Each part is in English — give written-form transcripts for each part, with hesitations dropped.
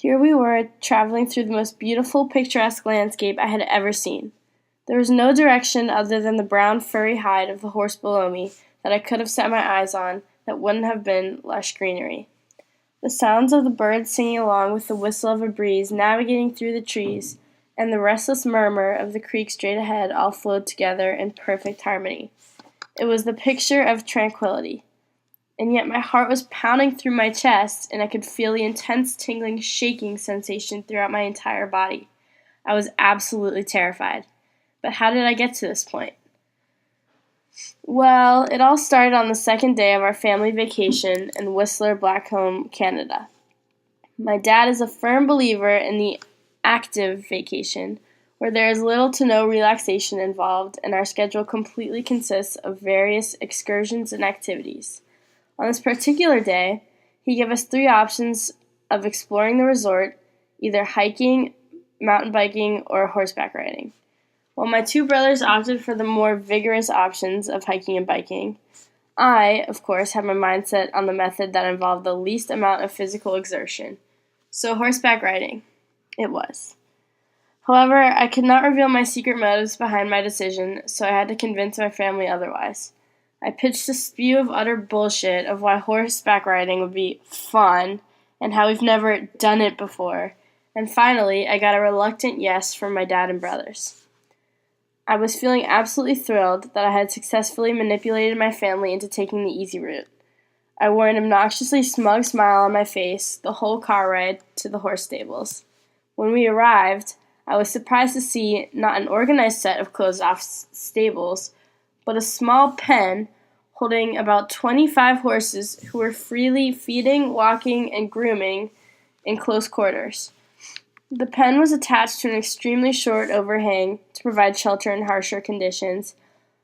Here we were, traveling through the most beautiful, picturesque landscape I had ever seen. There was no direction other than the brown, furry hide of the horse below me that I could have set my eyes on that wouldn't have been lush greenery. The sounds of the birds singing along with the whistle of a breeze navigating through the trees and the restless murmur of the creek straight ahead all flowed together in perfect harmony. It was the picture of tranquility. And yet my heart was pounding through my chest, and I could feel the intense tingling, shaking sensation throughout my entire body. I was absolutely terrified. But how did I get to this point? Well, it all started on the second day of our family vacation in Whistler, Blackcomb, Canada. My dad is a firm believer in the active vacation, where there is little to no relaxation involved, and our schedule completely consists of various excursions and activities. On this particular day, he gave us 3 options of exploring the resort, either hiking, mountain biking, or horseback riding. While my 2 brothers opted for the more vigorous options of hiking and biking, I, of course, had my mindset on the method that involved the least amount of physical exertion. So horseback riding it was. However, I could not reveal my secret motives behind my decision, so I had to convince my family otherwise. I pitched a spew of utter bullshit of why horseback riding would be fun and how we've never done it before, and finally I got a reluctant yes from my dad and brothers. I was feeling absolutely thrilled that I had successfully manipulated my family into taking the easy route. I wore an obnoxiously smug smile on my face the whole car ride to the horse stables. When we arrived, I was surprised to see not an organized set of closed-off stables, but a small pen holding about 25 horses who were freely feeding, walking, and grooming in close quarters. The pen was attached to an extremely short overhang to provide shelter in harsher conditions.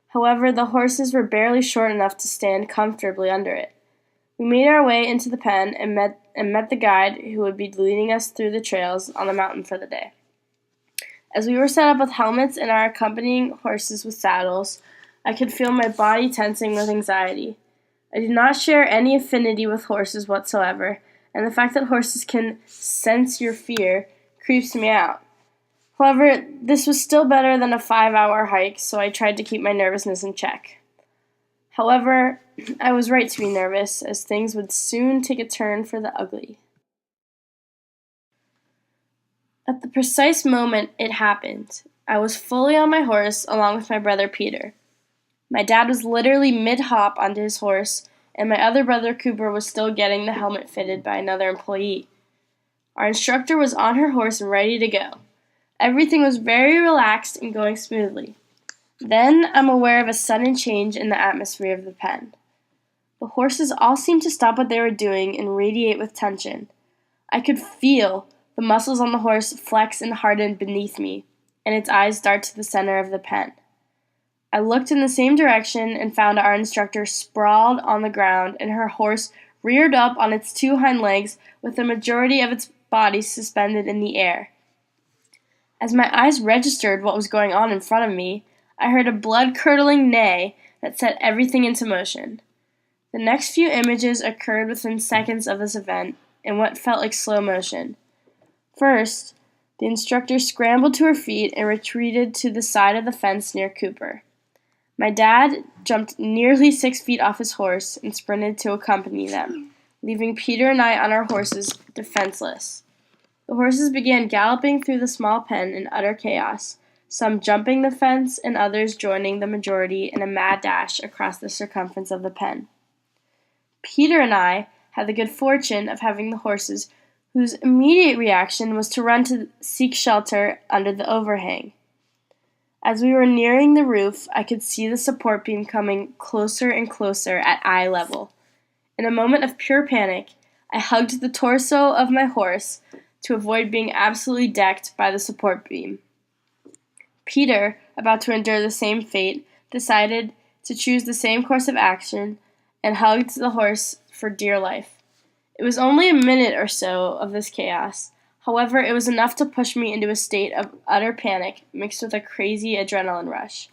However, the horses were barely short enough to stand comfortably under it. We made our way into the pen and met the guide who would be leading us through the trails on the mountain for the day. As we were set up with helmets and our accompanying horses with saddles, I could feel my body tensing with anxiety. I did not share any affinity with horses whatsoever, and the fact that horses can sense your fear creeps me out. However, this was still better than a 5-hour hike, so I tried to keep my nervousness in check. However, I was right to be nervous, as things would soon take a turn for the ugly. At the precise moment it happened, I was fully on my horse along with my brother Peter. My dad was literally mid-hop onto his horse, and my other brother Cooper was still getting the helmet fitted by another employee. Our instructor was on her horse and ready to go. Everything was very relaxed and going smoothly. Then I'm aware of a sudden change in the atmosphere of the pen. The horses all seemed to stop what they were doing and radiate with tension. I could feel the muscles on the horse flex and harden beneath me, and its eyes dart to the center of the pen. I looked in the same direction and found our instructor sprawled on the ground and her horse reared up on its 2 hind legs with the majority of its body suspended in the air. As my eyes registered what was going on in front of me, I heard a blood-curdling neigh that set everything into motion. The next few images occurred within seconds of this event in what felt like slow motion. First, the instructor scrambled to her feet and retreated to the side of the fence near Cooper. My dad jumped nearly 6 feet off his horse and sprinted to accompany them, leaving Peter and I on our horses, defenseless. The horses began galloping through the small pen in utter chaos, some jumping the fence and others joining the majority in a mad dash across the circumference of the pen. Peter and I had the good fortune of having the horses whose immediate reaction was to run to seek shelter under the overhang. As we were nearing the roof, I could see the support beam coming closer and closer at eye level. In a moment of pure panic, I hugged the torso of my horse to avoid being absolutely decked by the support beam. Peter, about to endure the same fate, decided to choose the same course of action and hugged the horse for dear life. It was only a minute or so of this chaos. However, it was enough to push me into a state of utter panic mixed with a crazy adrenaline rush.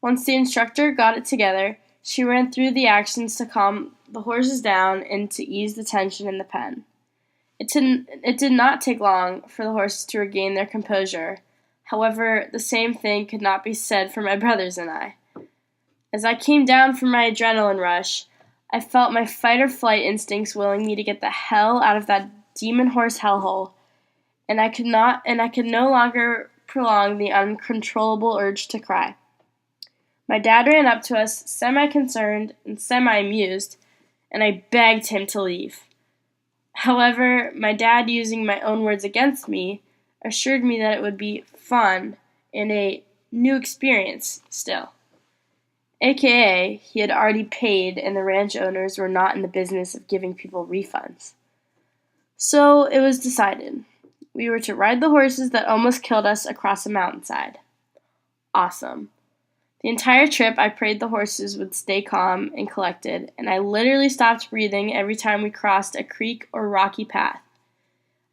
Once the instructor got it together, she ran through the actions to calm the horses down and to ease the tension in the pen. It did not take long for the horses to regain their composure. However, the same thing could not be said for my brothers and I. As I came down from my adrenaline rush, I felt my fight or flight instincts willing me to get the hell out of that demon horse hellhole, and I could no longer prolong the uncontrollable urge to cry. My dad ran up to us, semi-concerned and semi-amused, and I begged him to leave. However, my dad, using my own words against me, assured me that it would be fun and a new experience still. AKA, he had already paid and the ranch owners were not in the business of giving people refunds. So it was decided. We were to ride the horses that almost killed us across a mountainside. Awesome. The entire trip I prayed the horses would stay calm and collected, and I literally stopped breathing every time we crossed a creek or rocky path.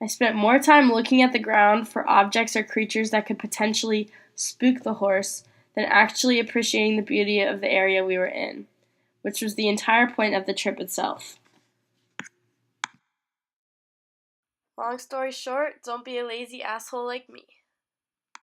I spent more time looking at the ground for objects or creatures that could potentially spook the horse than actually appreciating the beauty of the area we were in, which was the entire point of the trip itself. Long story short, don't be a lazy asshole like me.